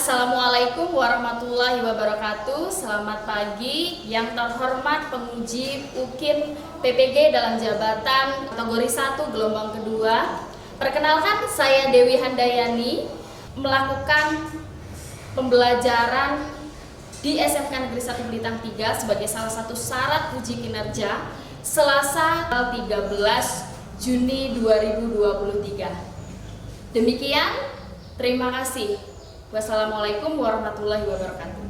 Assalamualaikum warahmatullahi wabarakatuh. Selamat pagi yang terhormat penguji UKIM PPG dalam jabatan kategori 1 gelombang kedua. Perkenalkan, saya Dewi Handayani melakukan pembelajaran di SMK Negeri 1 Blitar 3 sebagai salah satu syarat uji kinerja Selasa 13 Juni 2023. Demikian, terima kasih. Wassalamualaikum warahmatullahi wabarakatuh.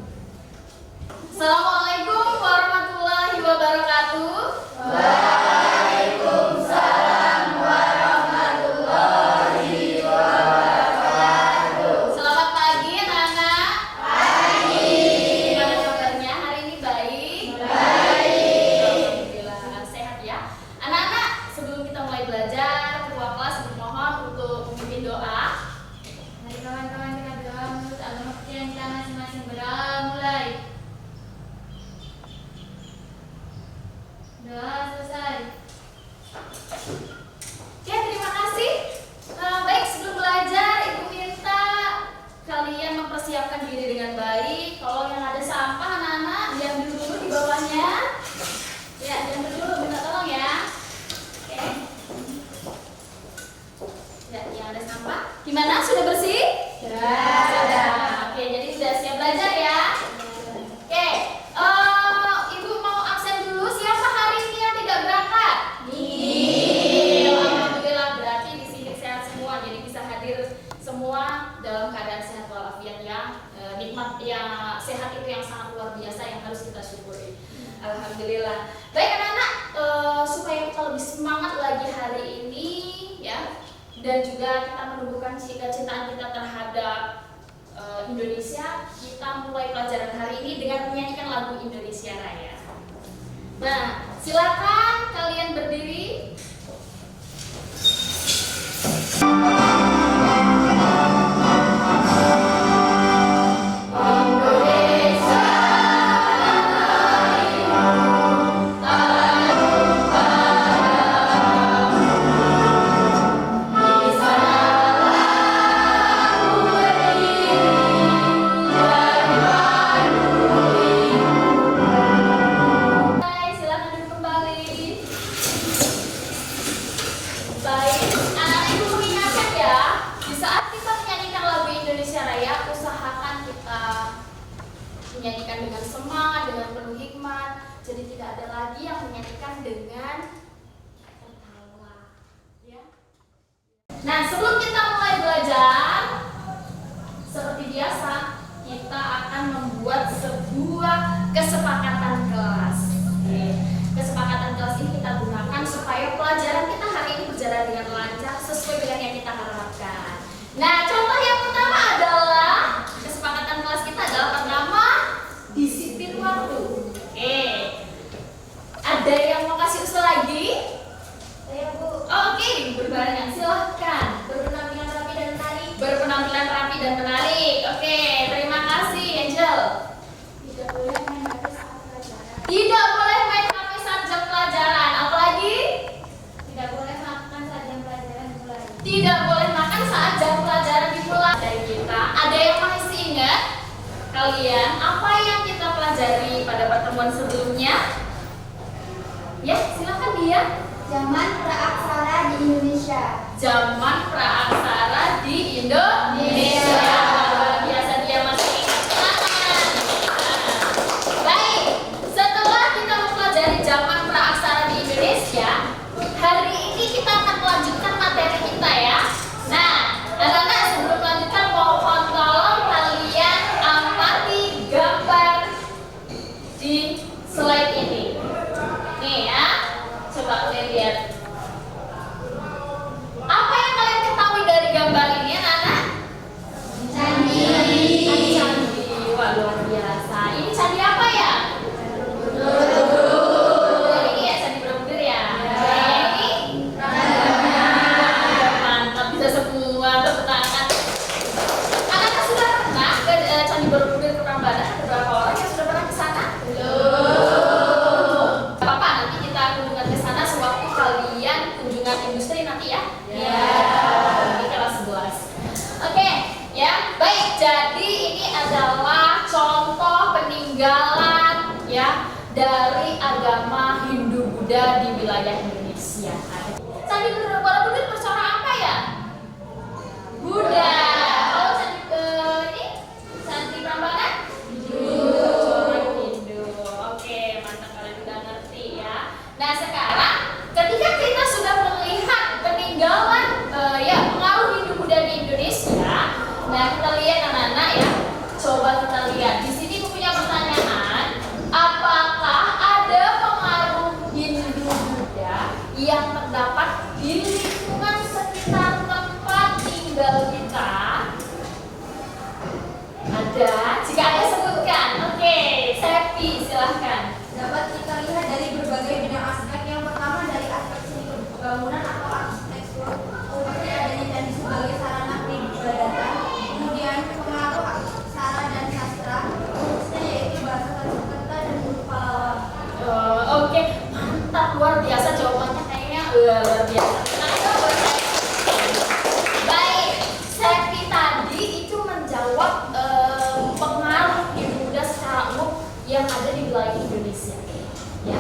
Assalamualaikum warahmatullahi wabarakatuh. Waalaikumsalam warahmatullahi wabarakatuh. Selamat pagi anak-anak. Pagi. Gimana kabarnya hari ini? Baik? Baik. Alhamdulillah sehat ya. Anak-anak, sebelum kita mulai belajar, ketua kelas bermohon untuk memimpin doa. Mari kawan-kawan kita doa menurut agama yang kita masing-masing berdoa mulai. Doa selesai. Oke, terima kasih. Baik, sebelum belajar, Ibu minta kalian mempersiapkan diri dengan baik. Kalau yang ada sampah, anak-anak, diambil dulu di bawahnya. Ya, diambil dulu, minta tolong ya. Oke. Ya, yang ada sampah. Gimana? Sudah bersih? Sudah. Oke, jadi sudah siap belajar ya. Oke, Ibu mau absen dulu. Siapa hari ini yang tidak berangkat? Alhamdulillah, berarti di sini sehat semua, jadi bisa hadir semua dalam keadaan sehat walafiat ya. Nikmat yang sehat itu yang sangat luar biasa yang harus kita syukuri. Alhamdulillah. Baik anak-anak, supaya kita lebih semangat lagi hari ini ya, dan juga kita menumbuhkan cinta-cintaan kita terhadap Indonesia, kita mulai pelajaran hari ini dengan menyanyikan lagu Indonesia Raya. Nah, silakan kalian berdiri. Silakan duduk kembali. Baik, anak-anak ibu mengingatkan ya, di saat kita menyanyikan lagu Indonesia Raya, usahakan kita menyanyikan dengan semangat, dengan penuh hikmat. Jadi tidak ada lagi yang menyanyikan dengan tertawa, ya. Nah, sebelum kita mulai belajar, seperti biasa, kita akan membuat sebuah kesepakatan kelas. Oke. Kesepakatan kelas ini kita gunakan supaya pelajaran kita hari ini berjalan dengan lancar sesuai dengan yang kita harapkan. Nah, contoh yang pertama adalah kesepakatan kelas kita adalah pertama disiplin waktu. Oke. Ada yang mau kasih usul lagi? Saya Bu. Oke, berbarengan silahkan. Berpenampilan rapi dan menarik. Berpenampilan rapi dan menarik. Oke, terima kasih Angel. Tidak boleh main HP saat pelajaran. Tidak boleh main HP saat jam pelajaran. Apalagi? Tidak boleh makan saat jam pelajaran dimulai. Tidak boleh makan saat jam pelajaran dimulai. Dari kita, ada yang masih ingat kalian apa yang kita pelajari pada pertemuan sebelumnya? Ya, silakan dia. Zaman praaksara di Indonesia. Zaman praaksara di Indonesia. Luar biasa, dia masih ingat. Silakan. Baik, setelah kita mempelajari zaman praaksara di Indonesia, hari ini kita akan melanjutkan materi kita ya. Nah, anak-anak, sebelum melanjutkan mohon tolong kalian amati gambar di slide ini. Nih ya, coba kalian lihat. Apa yang kalian ketahui dari gambar ini anak-anak? Candi. Candi. Wah, luar biasa. Ini candi apa ya? Ini ya candi Borobudur ya. Ini mantap, bisa semua tepuk tangan. Anak-anak sudah pernah ke candi Borobudur ke Prambanan? Ada berapa orang yang sudah pernah ke sana? Belum. Apa-apa, nanti kita kunjungan ke sana sewaktu kalian kunjungan industri nanti ya. Di kelas 11. Oke, ya. Baik, jadi ini wilayah Indonesia. Candi Borobudur bercorak apa ya? Buddha. Kalau candi ini Candi Prambanan? Corak Hindu. Oke, mantap, kalian udah ngerti ya. Nah sekarang ketika kita sudah melihat peninggalan pengaruh Hindu Buddha di Indonesia, nah kita lihat anak-anak ya. Coba kita lihat di sini punya pertanyaan, apakah ada pengaruh Hindu Buddha yang terdapat di lingkungan sekitar tempat tinggal kita? Ada? Jika ada sebutkan. Oke, Septi silahkan. Dapat kita lihat dari berbagai bidang aspek. Yang pertama dari aspek seni bangunan atau arsitektur, seperti adanya candi sebagai sarana peribadatan. Kemudian pengaruh aksara dan sastra, khususnya yaitu bahasa Sanskerta dan huruf Pallawa. Oke, mantap, luar biasa jawabannya kayaknya luar biasa. Nah, coba baik, Septi tadi itu menjawab pengaruh Hindu Buddha secara umum yang ada di wilayah Indonesia. Ya.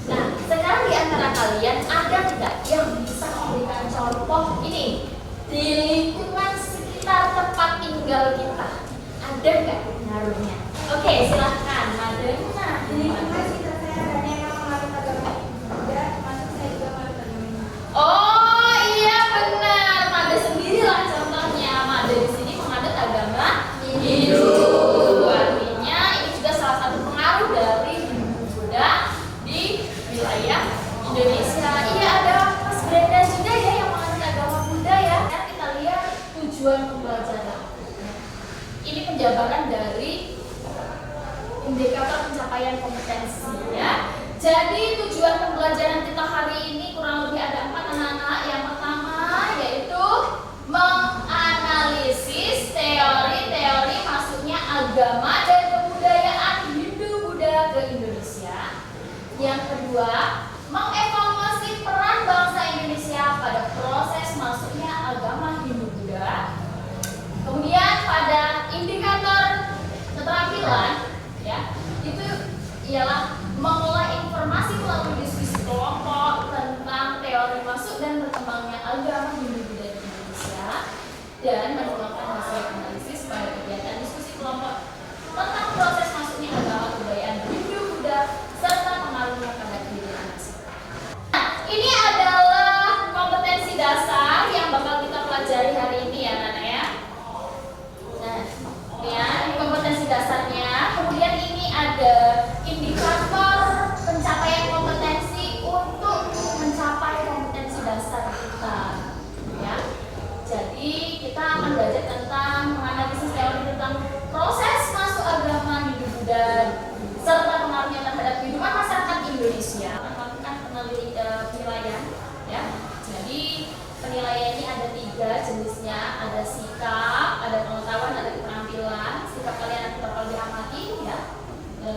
Nah, sekarang di antara kalian ada tidak yang bisa memberikan contoh ini di lingkungan sekitar tempat tinggal kita? Ada nggak pengaruhnya? Oke, silahkan, Madena. Di lingkungan sekitar saya adanya yang menganut agama Buddha, termasuk saya juga menganut agama Hindu. Oh iya benar, Made sendirilah contohnya. Made di sini menganut agama Hindu. Artinya ini juga salah satu pengaruh dari Hindu Buddha di wilayah Indonesia. Iya, ada Mas Brenda juga ya yang menganut agama Buddha ya. Sekarang kita lihat tujuan pembelajaran. Ini penjabaran dari indikator pencapaian kompetensi ya. Jadi tujuan pembelajaran kita hari ini kurang lebih ada 4 anak-anak. Yang pertama yaitu menganalisis teori-teori masuknya agama dan kebudayaan Hindu Buddha ke Indonesia. Yang kedua, mengevaluasi peran bangsa Indonesia pada proses masuknya agama Hindu Buddha. Kemudian pada indikator keterampilan ya, itu ialah mengolah informasi melalui diskusi kelompok tentang teori masuk dan berkembangnya agama Hindu Buddha di Indonesia, dan menyumbangkan hasil analisis pada kegiatan diskusi kelompok tentang proses masuknya agama kebudayaan Hindu Buddha serta pengaruhnya pada kehidupan masyarakat. Nah, ini adalah kompetensi dasar yang bakal kita pelajari hari ini ya, Nana ya. Nah, ya, ini kompetensi dasarnya. Kemudian ini ada indikator pencapaian kompetensi untuk mencapai kompetensi dasar kita. Ya. Jadi kita akan belajar tentang menganalisis teori tentang proses masuk agama Hindu Buddha serta pengaruhnya terhadap kehidupan masyarakat Indonesia. Melakukan penilaian, ya. Jadi penilaian ini ada 3 jenisnya, ada sikap, ada pengetahuan, ada keterampilan. Sikap kalian nanti bakal diamati ya,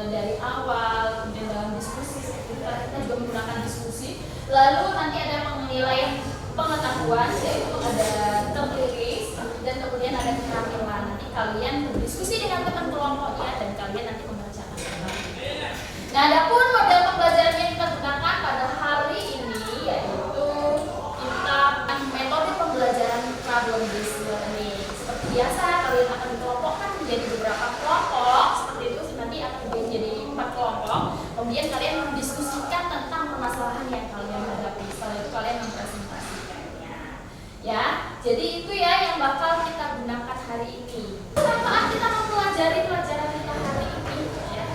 dari awal, kemudian dalam diskusi, kita juga menggunakan diskusi. Lalu nanti ada penilaian pengetahuan, yaitu ada tertulis, dan kemudian ada keterampilan. Nanti kalian berdiskusi dengan teman kelompoknya dan kalian nanti mengerjakan kembali. Nah, adapun model pembelajaran yang kita gunakan pada hari ini yaitu kita metode pembelajaran problem based learning. Seperti biasa, kalian akan dikelompokkan menjadi beberapa kelompok seperti itu, nanti akan menjadi 4 kelompok. Kemudian kalian mendiskusikan tentang permasalahan yang kalian hadapi. Setelah itu kalian mempresentasikannya. Ya, jadi itu ya yang bakal kita gunakan hari ini. Saat kita mempelajari pelajaran kita hari ini, ya,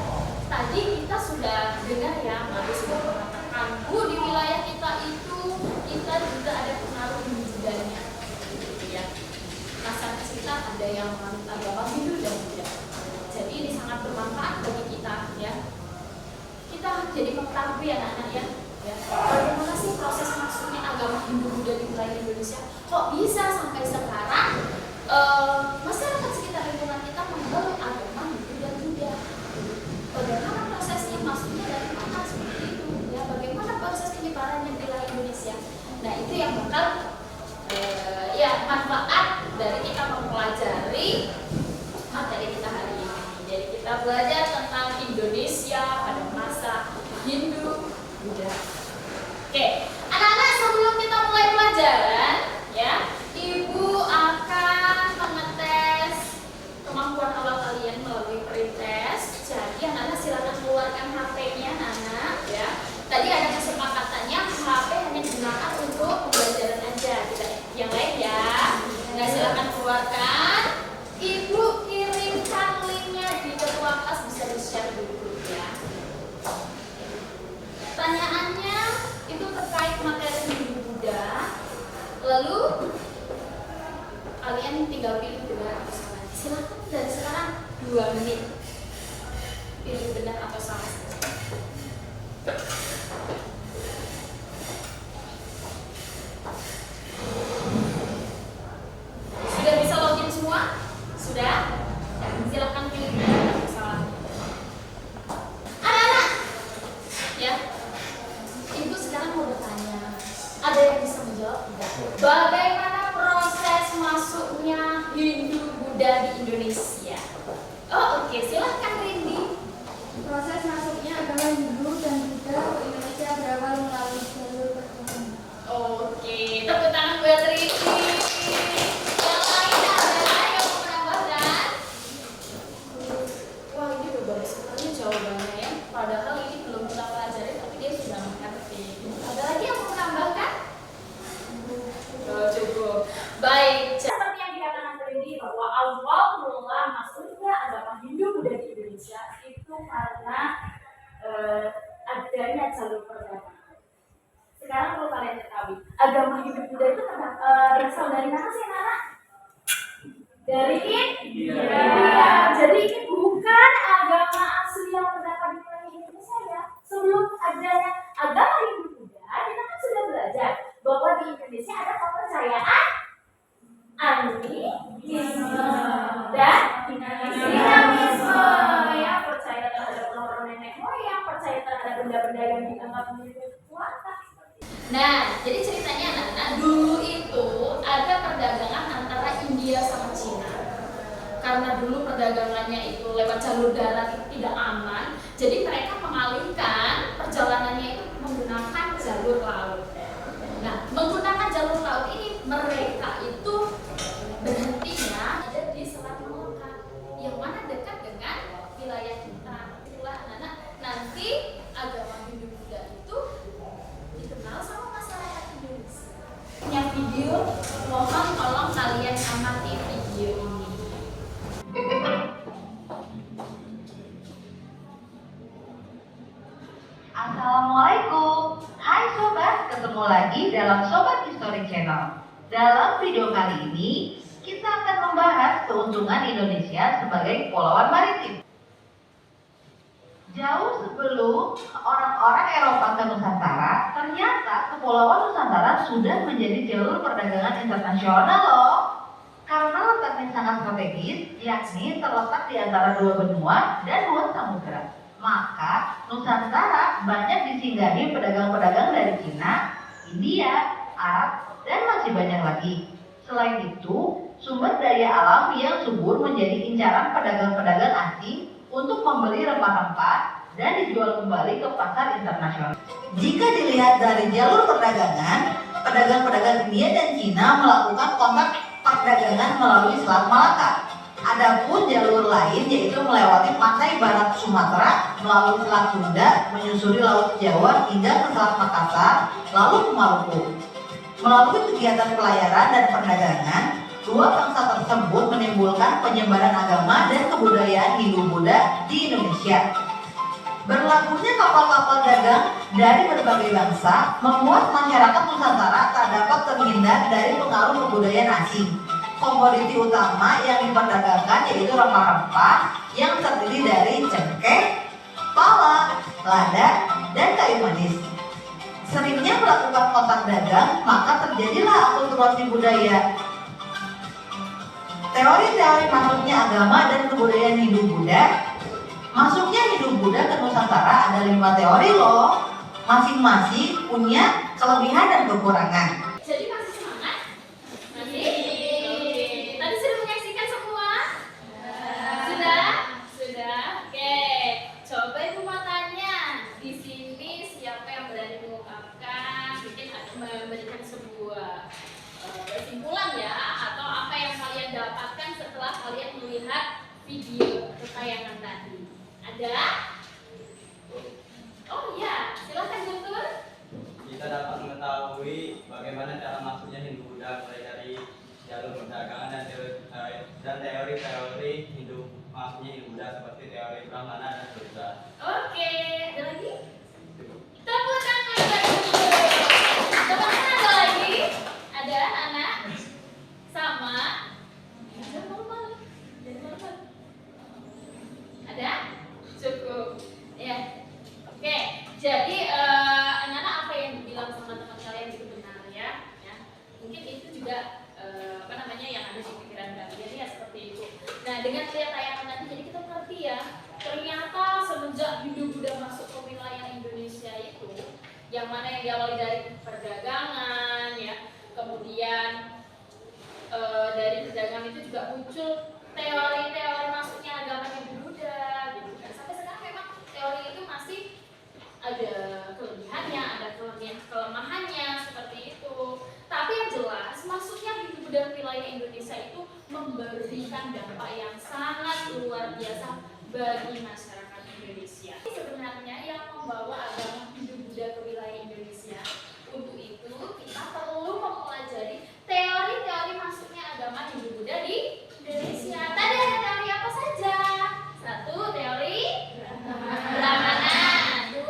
tadi kita sudah dengar ya, Mari sudah mengatakan, Bu, di wilayah kita itu kita juga ada pengaruh Hindu Buddhanya, gitu ya. Masyarakat kita ada yang menganut agama Hindu dan Buddha. Jadi ini sangat bermanfaat bagi kita, ya. Kita jadi mengetahui anak-anak ya, bagaimana sih proses masuknya agama Hindu Buddha di wilayah Indonesia? Kok bisa sampai sekarang masyarakat sekitar lingkungan kita membawa agama Hindu dan Buddha? Bagaimana prosesnya masuknya dari mana seperti itu? Ya, bagaimana proses penyebarannya di wilayah Indonesia? Nah, itu yang bakal ya manfaat dari kita mempelajari materi kita hari ini. Jadi kita belajar tentang Indonesia pada masa Hindu Buddha. Oke, tinggal pilih benar atau salah. Silakan dari sekarang 2 menit. Pilih benar atau salah. Sudah bisa login semua? Sudah? Ya, silakan pilih benar atau salah. Anak-anak, ya. Ibu sekarang mau bertanya. Ada yang bisa menjawab tidak? Bagaimana proses masuknya Hindu Buddha di Indonesia? Oh, oke, silakan Rindy. Proses masuknya agama Hindu dan Buddha ke Indonesia berawal melalui jalur perdagangan. Oke, tepuk tangan buat Rindy. Yang lain ada yang mau menambahkan? Wah, ini udah bagus sekali jawabannya ya. Padahal ini belum kita pelajari, tapi dia sudah mengerti. Ada lagi yang mau menambahkan? Oh, cukup. Baik. Seperti yang dikatakan Rindy bahwa awal mula masuknya agama Hindu Buddha di Indonesia itu karena adanya jalur perdagangan. Sekarang perlu kalian ketahui, agama Hindu Buddha itu berasal dari mana sih, Nana? Dari India. Jadi ini bukan agama asli yang terdapat di Indonesia ya. Sebelum adanya agama Hindu Buddha, kita kan sudah belajar bahwa di Indonesia ada kepercayaan animisme dan dinamisme, ya, percaya terhadap orang nenek moyang, percaya terhadap benda-benda yang dianggap memiliki kekuatan. Nah, jadi ceritanya anak-anak, dulu itu ada perdagangan antara India sama Cina. Karena dulu perdagangannya itu lewat jalur darat itu tidak aman, jadi mereka mengalihkan perjalanannya itu menggunakan jalur laut. Nah, menggunakan jalur laut ini mereka itu berhentinya ada di Selat Malaka, yang mana dekat dengan wilayah kita. Itulah anak-anak, nanti agama Hindu Buddha itu dikenal sama masyarakat Indonesia. Punya video, mohon tolong kalian amati video ini. Assalamualaikum, hai sobat, ketemu lagi dalam Sobat History Channel. Dalam video kali ini, kita akan membahas keuntungan Indonesia sebagai kepulauan maritim. Jauh sebelum orang-orang Eropa ke Nusantara, ternyata Kepulauan Nusantara sudah menjadi jalur perdagangan internasional loh. Karena letaknya sangat strategis, yakni terletak di antara 2 benua dan 2 samudera. Maka Nusantara banyak disinggahi pedagang-pedagang dari Cina, India, Arab, dan masih banyak lagi. Selain itu, sumber daya alam yang subur menjadi incaran pedagang-pedagang asing untuk membeli rempah-rempah dan dijual kembali ke pasar internasional. Jika dilihat dari jalur perdagangan, pedagang-pedagang India dan Cina melakukan kontak perdagangan melalui Selat Malaka. Adapun jalur lain yaitu melewati pantai barat Sumatera, melalui Selat Sunda, menyusuri Laut Jawa hingga ke Selat Makassar, lalu ke Maluku. Melalui kegiatan pelayaran dan perdagangan, 2 bangsa tersebut menimbulkan penyebaran agama dan kebudayaan Hindu-Buddha di Indonesia. Berlakunya kapal-kapal dagang dari berbagai bangsa membuat masyarakat Nusantara tak dapat terhindar dari pengaruh kebudayaan asing. Komoditi utama yang diperdagangkan yaitu rempah-rempah yang terdiri dari cengkeh, pala, lada, dan kayu manis. Seringnya melakukan kontak dagang, maka terjadilah akulturasi budaya. Teori-teori masuknya agama dan kebudayaan Hindu-Buddha. Masuknya Hindu-Buddha ke Nusantara ada 5 teori loh. Masing-masing punya kelebihan dan kekurangan. Jadi masih semangat? Masih? Oke. Tadi sudah menyaksikan semua? Sudah? Sudah? Oke. Coba ibu mau tanya. Di sini siapa yang berani mengungkapkan? Mungkin memberikan sebuah kesimpulan ya, atau apa yang kalian dapatkan setelah kalian melihat video tayangan tadi. Ada? Oh iya, silakan Guntur. Kita dapat mengetahui bagaimana cara masuknya Hindu-Buddha mulai dari jalur perdagangan dan teori-teori masuknya Hindu-Buddha seperti teori Brahmana dan Buddha. Oke, ada lagi? Tepuk tangan buat Guntur. Tepuk tangan ada lagi? Ada anak? Sama? zaman itu juga muncul teori-teori masuknya agama Hindu Buddha gitu kan. Sampai sekarang memang teori itu masih ada kelebihannya, ada kelemahannya seperti itu. Tapi yang jelas masuknya Hindu Buddha ke wilayah Indonesia itu memberikan dampak yang sangat luar biasa bagi masyarakat Indonesia. Sebenarnya yang membawa agama Hindu Buddha ke wilayah Indonesia, untuk itu kita perlu mempelajari teori-teori masuknya agama Hindu Buddha di Indonesia. Tadi ada teori apa saja? 1. Teori Brahmana. 2.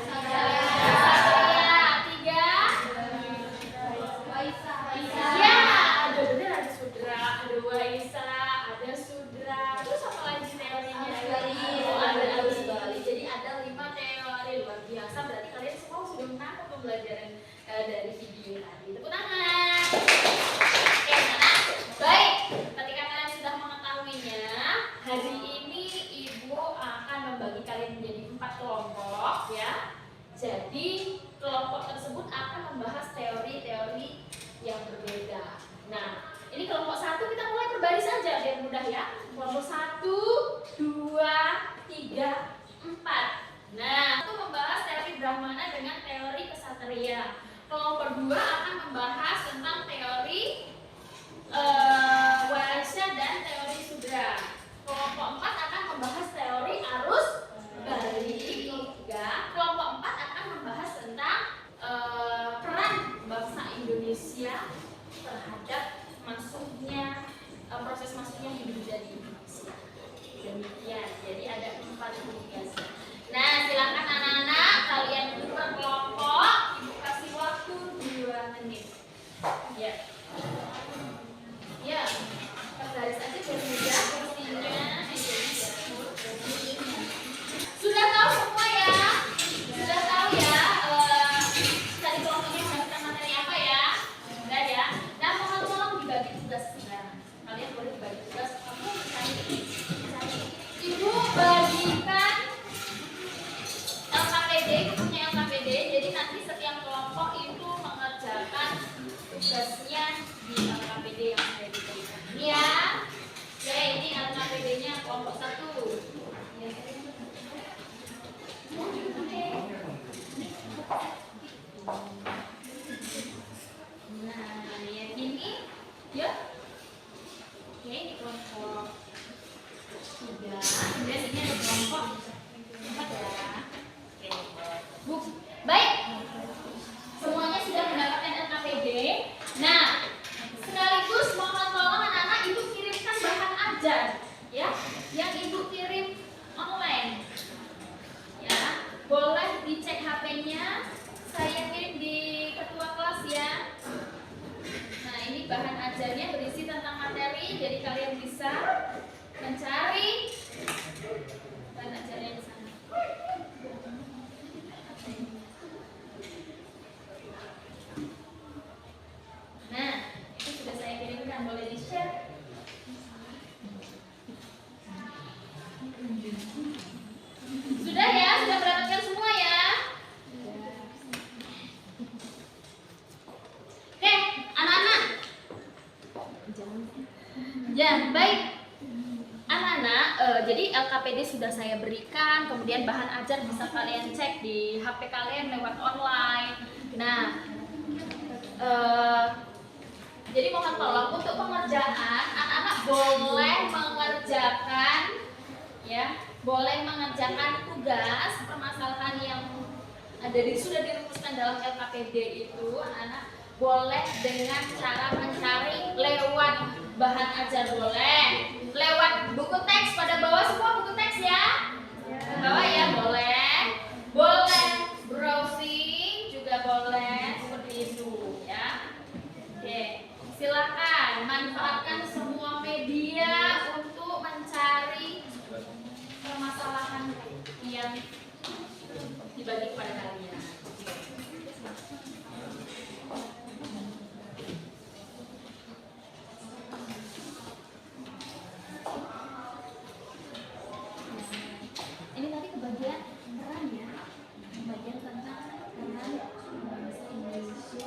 Ksatria. 3. Ya, ada benar, ada Sudra, ada Waisa, ada Sudra. Terus apa lagi teorinya? Ada Arus Bali. Jadi ada 5 teori luar biasa. Berarti kalian semua sudah menangkap pembelajaran dari video tadi. Tepuk tangan. Oke, nah, baik. Ketika kalian sudah mengetahuinya, hari ini Ibu akan membagi kalian menjadi 4 kelompok ya. Jadi kelompok tersebut akan membahas teori-teori yang berbeda. Nah, ini kelompok 1 kita mulai berbaris saja biar mudah ya. Kelompok 1, 2, 3, 4. Nah, itu membahas teori Brahmana dengan teori Ksatria. Kelompok 2 akan membahas tentang teori Waisya dan teori Sudra. Kelompok 4 akan membahas teori Arus Bali. 3. Kelompok 4 akan membahas tentang peran bangsa Indonesia terhadap masuknya proses masuknya Hindu Buddha di Indonesia. Demikian. Jadi ada 4 tugas. Nah, silakan anak-anak kalian duduk per kelompok. Ibu kasih waktu 2 menit. Ya. Ya. Berbaris aja biar mudah kursinya. Sudah tahu semua ya? Sudah tahu ya? Tadi kelompoknya mendapatkan materi apa ya? Sudah ya? Nah, mohon dibagi tugas sekarang. Kalian boleh dibagi tugas. Kamu cari. Ibu bagikan LKPD, itu punya LKPD. Jadi nanti setiap kelompok itu mengerjakan tugasnya di LKPD yang saya berikan. Ini ya. Oke, ini LKPD-nya kelompok 1. Nah, yang ini ya. Oke, ini kelompok 3. Kemudian ini ada kelompok 4 ya. Oke. Bu, baik. Semuanya sudah mendapatkan LKPD. Nah, sekaligus mohon tolong anak-anak ibu kirimkan bahan ajar ya, yang ibu kirim online. Ya, boleh dicek HP-nya. Saya kirim di ketua kelas ya. Nah, ini bahan ajarnya berisi tentang materi, jadi kalian bisa mencari bahan ajarnya di sana. Nah, itu sudah saya kirimkan, boleh di-share. Sudah ya, sudah mendapatkan semua ya. Oke, anak-anak. Ya, baik. Anak-anak, jadi LKPD sudah saya berikan, kemudian bahan ajar bisa kalian cek di HP kalian lewat online. Nah, jadi mohon tolong untuk pengerjaan anak-anak boleh mengerjakan ya, boleh mengerjakan tugas permasalahan yang sudah dirumuskan dalam LKPD itu. Anak boleh dengan cara mencari lewat bahan ajar, boleh lewat buku teks. Pada bawah semua buku teks ya, bawah ya, boleh browsing juga boleh seperti itu ya. Oke, silakan manfaatkan semua media untuk mencari permasalahan yang dibagi kepada kalian. Ini tadi kebagian peran ya, kebagian tentang peran bangsa Indonesia,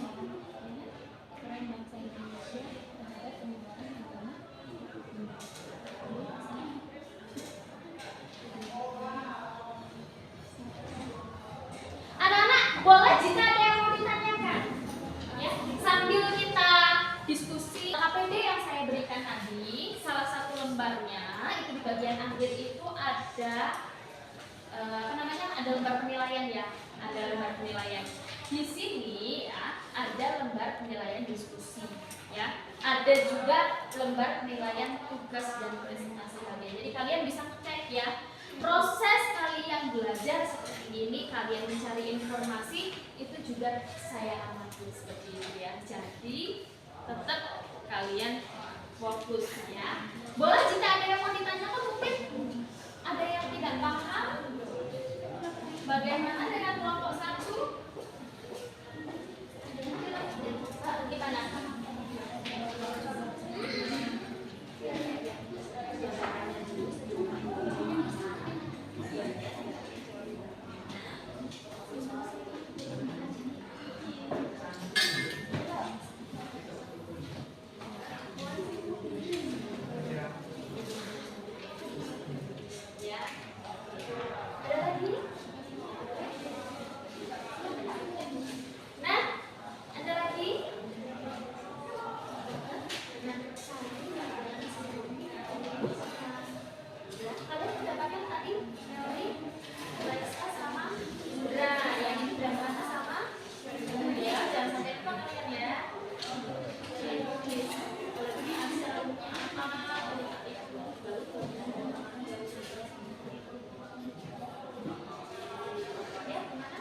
peran bangsa Indonesia terhadap penyebaran agama akhir itu ada apa namanya? Ada lembar penilaian ya. Ada lembar penilaian. Di sini ya ada lembar penilaian diskusi ya. Ada juga lembar penilaian tugas dan presentasi kalian. Jadi kalian bisa cek ya. Proses kalian belajar seperti ini, kalian mencari informasi itu juga saya amati seperti itu ya. Jadi tetap kalian fokus ya. Boleh jika ada yang mau ditanyakan mungkin ada yang tidak paham. Bagaimana dengan kelompok 1? Gimana? Ya. Ada lagi? Nah, ada lagi? Kalian sudah pakai tadi teori Lexa sama Indra, yang ini udah mana sama? Ya, jangan sampai lupa kalian ya. Ya, kemana?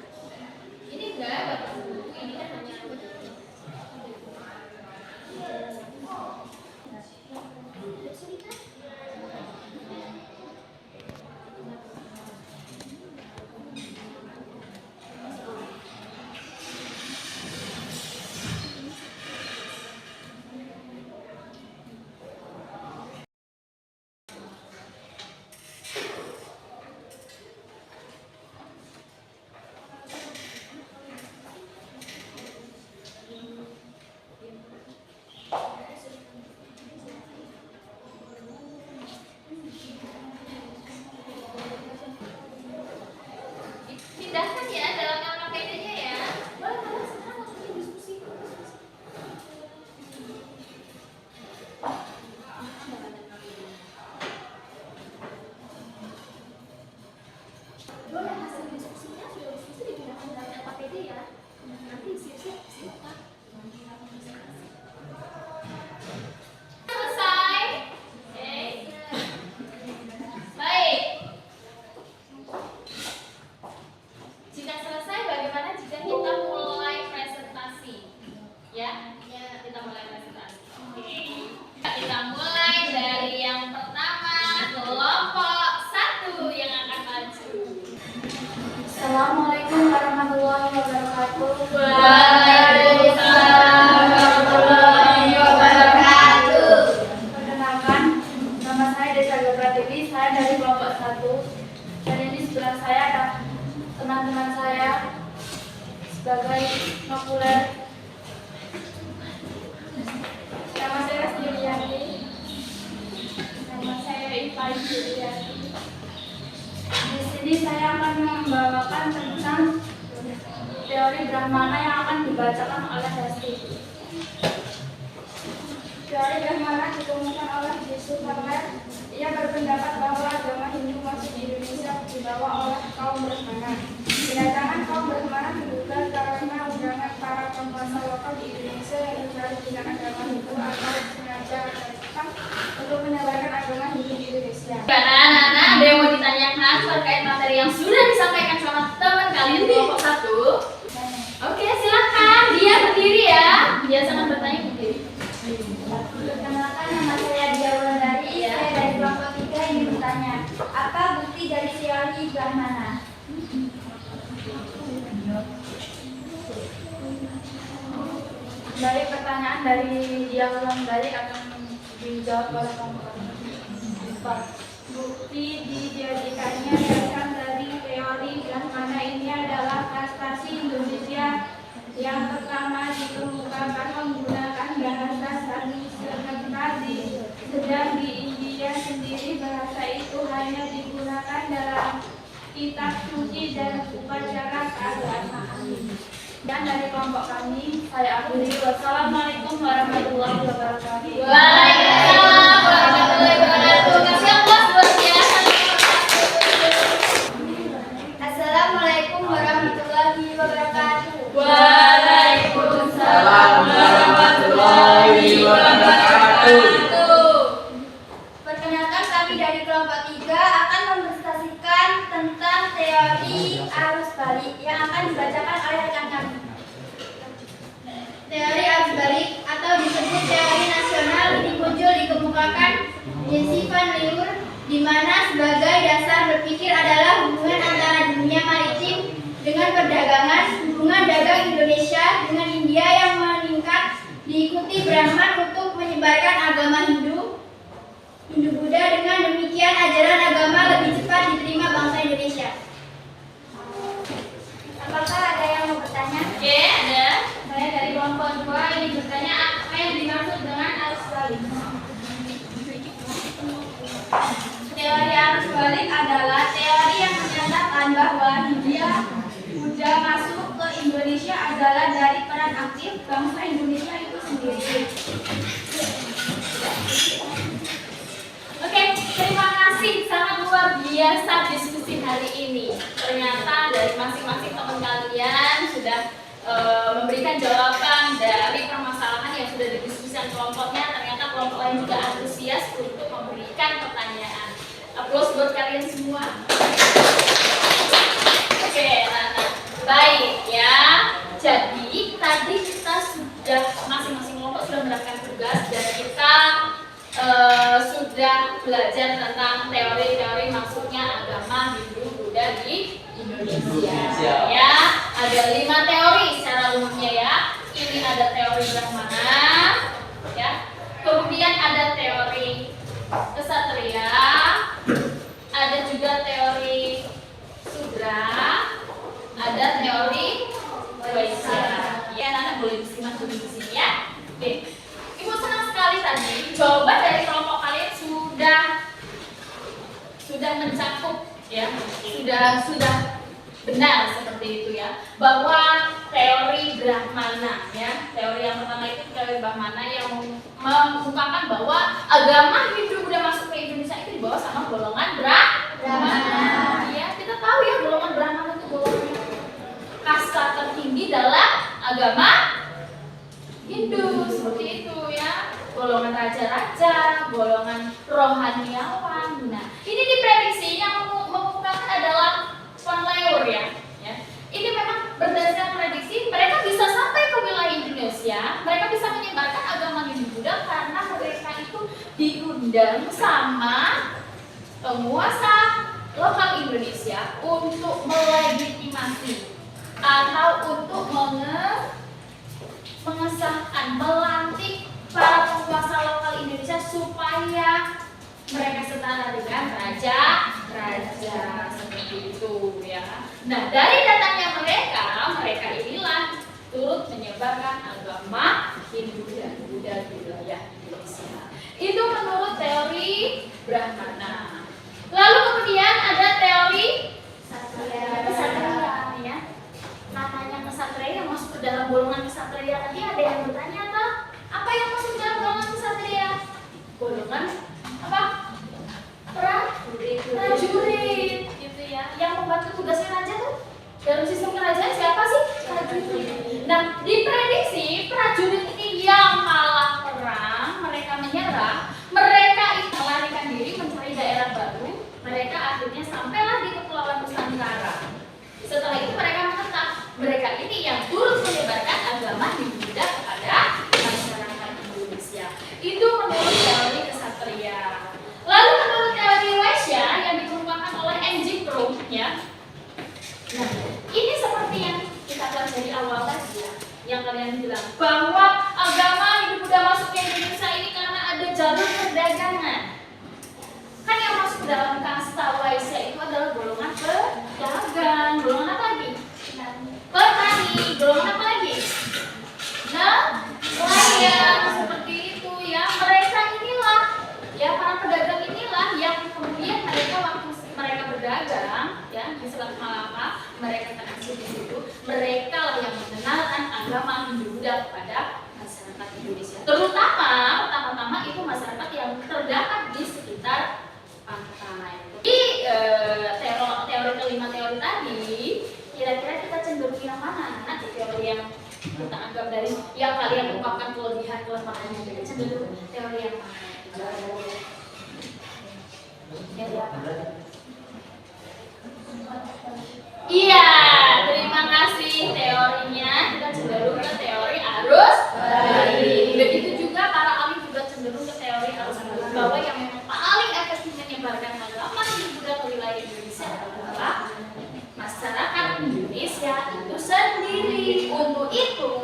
Ini enggak bagus buku, ini kan hanya pindahkan ya dalam LKPD-nya ya. Boleh kalian sekarang masukin diskusi. Boleh hasil diskusinya sudah diskusi dipindahkan dalam LKPD ya. Nanti siap-siap silakan. Selesai. Oke. Baik. Jika selesai, bagaimana jika kita mulai presentasi? Ya, kita mulai presentasi. Oke. Kita mulai dari yang pertama, kelompok 1 yang akan maju. Assalamualaikum warahmatullahi wabarakatuh. Waalaikumsalam warahmatullahi wabarakatuh. Perkenalkan, nama saya Desa Pratiwi, saya dari kelompok 1. Dan ini sebelah saya ada teman-teman saya sebagai populer. Nama saya Juliani. Nama saya Iva Juliani. Di sini saya akan membawakan tentang teori Brahmana yang akan dibacakan oleh Hesti. Teori Brahmana ditemukan oleh Yesus Karner. Ia berpendapat bahwa agama Hindu masuk di Indonesia dibawa oleh kaum Brahmana. Kedatangan kaum Brahmana diduga karena undangan para penguasa lokal di Indonesia yang mencari dengan agama Hindu atau sengaja datang untuk menyebarkan agama Hindu di Indonesia. Anak-anak, ada yang mau ditanyakan terkait materi yang sudah disampaikan sama teman kalian di kelompok 1? Oke, silakan. Dia berdiri ya. Biasakan bertanya berdiri. Perkenalkan, nama saya Dia Wulandari. Saya dari kelompok 3 ingin bertanya, apa bukti dari teori Brahmana? Dari pertanyaan dari Dia Wulandari akan dijawab oleh kelompok 4. Bukti dijadikannya dasar dari teori Brahmana ini adalah prestasi Indonesia yang pertama dikemukakan menggunakan bahasa Sanskerta, sedang di India sendiri bahasa itu hanya digunakan dalam kitab suci dan upacara keagamaan. Dan dari kelompok kami, saya akhiri. Wassalamualaikum warahmatullahi wabarakatuh. Waalaikumsalam warahmatullahi wabarakatuh. Kasih aplaus buat dia. warahmatullahi wabarakatuh. Perkenalkan, kami dari kelompok 3 akan mempresentasikan tentang teori arus balik yang akan dibacakan oleh rekan kami. Teori arus balik atau disebut teori nasional muncul dikemukakan Jesse Van Leur, di mana sebagai dasar berpikir adalah hubungan antara dunia maritim dengan perdagangan, hubungan dagang Indonesia dengan India yang meningkat, diikuti Brahman untuk menyebarkan agama Hindu Buddha. Dengan demikian ajaran agama lebih cepat diterima bangsa Indonesia. Apakah ada yang mau bertanya? Oke, ada. Saya dari kelompok 2 ini bertanya apa yang dimaksud dengan arus balik. Teori arus balik adalah teori yang menyatakan bahwa Hindia Buddha masuk ke Indonesia adalah dari peran aktif bangsa Indonesia itu sendiri. Oke, terima kasih, sangat luar biasa diskusi hari ini. Ternyata dari masing-masing teman kalian sudah memberikan jawaban dari permasalahan yang sudah didiskusikan kelompoknya. Ternyata kelompok lain juga antusias untuk memberikan pertanyaan. Aplaus buat kalian semua. Oke, nah, baik ya. Jadi tadi kita sudah masing-masing kelompok sudah mendapatkan tugas dan kita sudah belajar tentang teori-teori maksudnya agama Hindu Buddha di Indonesia. Ya, ada 5 teori secara umumnya ya. Ini ada teori Brahmana, ya. Kemudian ada teori Kesatria, ada juga teori Sudra, ada teori Waisya. Ya, anak boleh disimak dulu di sini ya. Oke. Ibu senang sekali tadi jawaban dari kelompok kalian sudah mencakup ya, sudah benar seperti itu ya, bahwa teori Brahmana ya, teori yang pertama itu teori Brahmana yang mengungkapkan bahwa agama Hindu Buddha masuk ke Indonesia itu dibawa sama golongan Brahmana. Ya, kita tahu ya golongan Brahmana itu golongan kasta tertinggi dalam agama Hindu, seperti itu ya, golongan raja-raja, golongan rohaniawan. Nah, ini diprediksi yang mengungkapkan adalah Van Leur ya. Ini memang berdasarkan prediksi mereka bisa sampai ke wilayah Indonesia, mereka bisa menyebarkan agama Hindu Buddha karena mereka itu diundang sama penguasa lokal Indonesia untuk melegitimasi atau untuk mengesahkan, melantik para penguasa lokal Indonesia supaya mereka setara dengan raja-raja seperti itu ya. Nah, dari datangnya mereka inilah turut menyebarkan agama Hindu dan Buddha di wilayah Indonesia. Itu menurut teori Brahmana. Lalu kemudian ada teori Kesatria ya. Namanya kesatria yang masuk ke dalam golongan kesatria tadi ada yang bertanya apa? Apa yang masuk ke dalam golongan kesatria? Golongan apa? Prajurit gitu ya. Yang membantu tugasnya raja tuh dalam sistem kerajaan siapa sih? Prajurit. Nah, diprediksi prajurit ini yang kalah perang, mereka menyerah, mereka itu melarikan diri mencari daerah baru, mereka akhirnya sampailah di Kepulauan Nusantara. Setelah itu mereka menetap. Mereka ini yang turut menyebarkan agama Hindu Buddha kepada masyarakat Indonesia. Itu menurut teori kesatria. Lalu menurut teori Waisya yang dikemukakan oleh N.G. Prum ya. Nah, ini seperti yang kita pelajari awal tadi ya, yang kalian bilang bahwa agama Hindu Buddha masuk ke Indonesia ini karena ada jalur perdagangan. Kan yang masuk dalam kasta Waisya itu adalah golongan pedagang. Golongan apa lagi? Petani. Golongan apa lagi? Nelayan. Seperti itu ya. Mereka inilah ya, para pedagang inilah yang kemudian waktu mereka berdagang ya di Selat Malaka, mereka transit di situ, mereka lah yang mengenalkan agama Hindu Buddha kepada masyarakat Indonesia. Terutama pertama-tama itu masyarakat yang terdapat di sekitar pantai. Jadi teori kelima teori tadi, kira-kira kita cenderung yang mana? Nanti teori yang kita anggap dari yang kalian ungkapkan kelebihan kelemahannya juga cenderung teori yang mana? Teori apa? Iya, terima kasih. Teorinya kita cenderung ke teori arus balik. Begitu juga para ahli juga cenderung ke teori arus balik, bahwa yang memang paling efektif menyebarkan agama Hindu Buddha ke wilayah Indonesia adalah masyarakat Indonesia itu sendiri. Untuk itu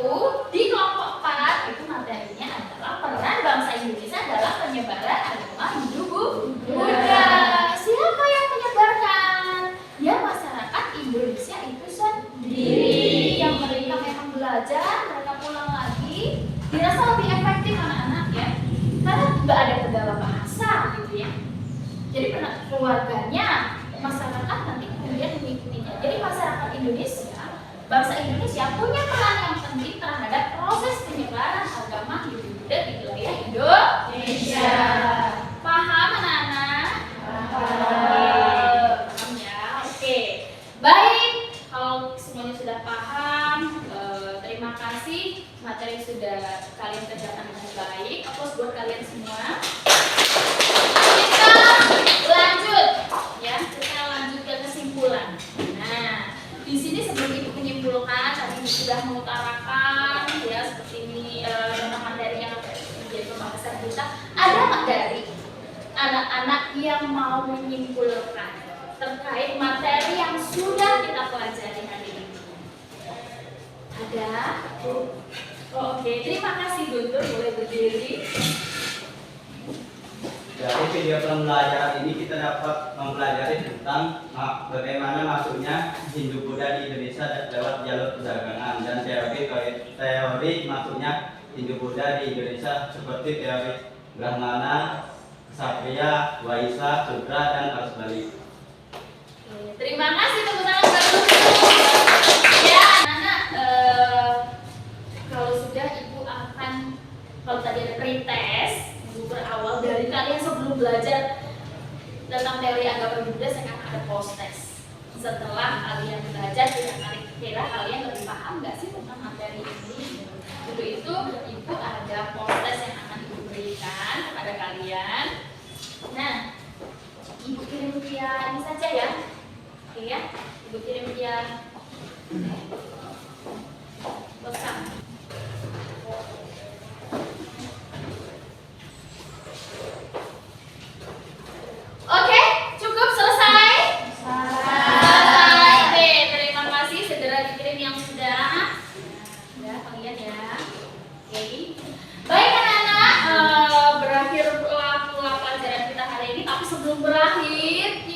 di kelompok 4 itu materinya adalah peran bangsa Indonesia dalam penyebaran agama Hindu Buddha. Siapa yang menyebarkan? Ya masyarakat Indonesia itu sendiri, yang mereka memang belajar, mereka pulang lagi, dirasa lebih efektif anak-anak ya, karena nggak ada kendala bahasa gitu ya. Jadi keluarganya, masyarakat nanti kemudian mengikutinya. Jadi masyarakat Indonesia, bangsa Indonesia punya peran yang penting terhadap proses penyebaran agama Hindu Buddha di wilayah Indonesia. Paham anak-anak? Paham ya? Oke. Baik, kalau semuanya sudah paham, terima kasih. Materi sudah kalian kerjakan dengan baik. Aplaus buat kalian semua. Kita lanjut, ya. Kita lanjut ke kesimpulan. Nah, di sini sebelum ibu menyimpulkan, tadi sudah mengutarakan, ya seperti ini tentang materi yang menjadi pembahasan kita. Ada nggak dari anak-anak yang mau menyimpulkan terkait materi yang sudah kita pelajari hari ini? Ada? Oh, oke, terima kasih Guntur, boleh berdiri. Dari video pembelajaran ini kita dapat mempelajari tentang bagaimana masuknya Hindu Buddha di Indonesia lewat jalur perdagangan, dan teori masuknya Hindu Buddha di Indonesia seperti teori Brahmana, Ksatria, Waisa, Sudra, dan arus balik. Terima kasih tepuk tangan buat Guntur. Ya, anak, kalau sudah ibu akan, kalau tadi ada pretest, ibu berawal dari kalian sebelum belajar tentang teori agama Buddha, saya akan ada post test. Setelah kalian belajar, kira-kira kalian lebih paham nggak sih tentang materi ini? Untuk itu, ibu ada post test yang akan ibu berikan kepada kalian. Nah, ibu kirim via ini saja ya. Oke ya, ibu kirim via WhatsApp. Oke, cukup selesai? Selesai. Oke, terima kasih. Segera dikirim yang sudah. Ya, kalian ya. Oke. Baik anak-anak, berakhir pula pelajaran kita hari ini. Tapi sebelum berakhir,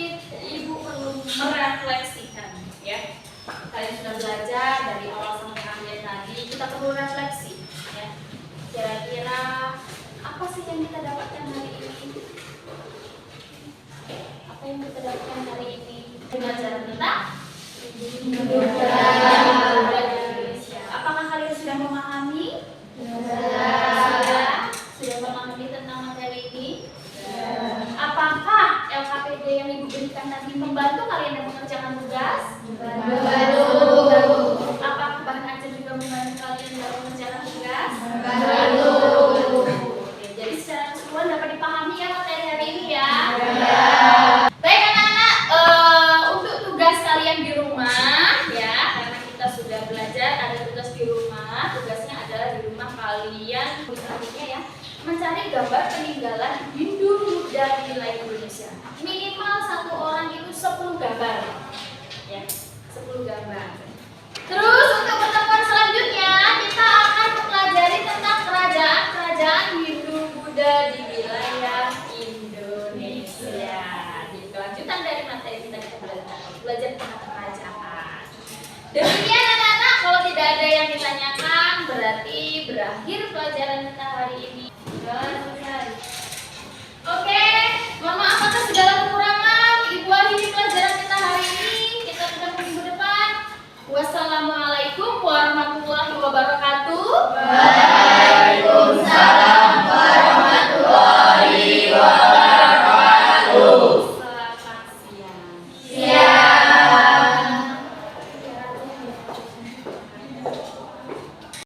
ibu perlu merefleksikan, ya. Kalian sudah belajar dari awal sampai akhir tadi. Kita perlu refleksi, ya. Kira-kira apa sih yang kita dapatkan hari ini? Apa yang kita dapatkan hari ini? Pelajaran tentang Buddha di Indonesia. Apakah kalian sudah memahami? Sudah memahami tentang materi ini? Apakah LKPD yang ibu berikan tadi membantu kalian dalam mengerjakan tugas? Membantu. Apakah bahan ajar juga membantu kalian dalam mengerjakan tugas? Membantu. Oke, jadi secara keseluruhan dapat dipahami ya materi hari ini ya? Baik anak-anak, untuk tugas kalian di rumah ya, karena kita sudah belajar ada tugas di rumah. Tugasnya adalah di rumah kalian selanjutnya ya, mencari gambar peninggalan Hindu Buddha di wilayah Indonesia. Minimal satu orang itu 10 gambar ya, 10 gambar. Terus untuk pertemuan selanjutnya kita akan mempelajari tentang kerajaan-kerajaan Hindu Buddha di wilayah Indonesia. Jadi kelanjutan dari materi kita belajar tentang kerajaan. Demikian anak-anak, kalau tidak ada yang ditanyakan berarti berakhir pelajaran kita hari ini. Oke, mohon maaf atas segala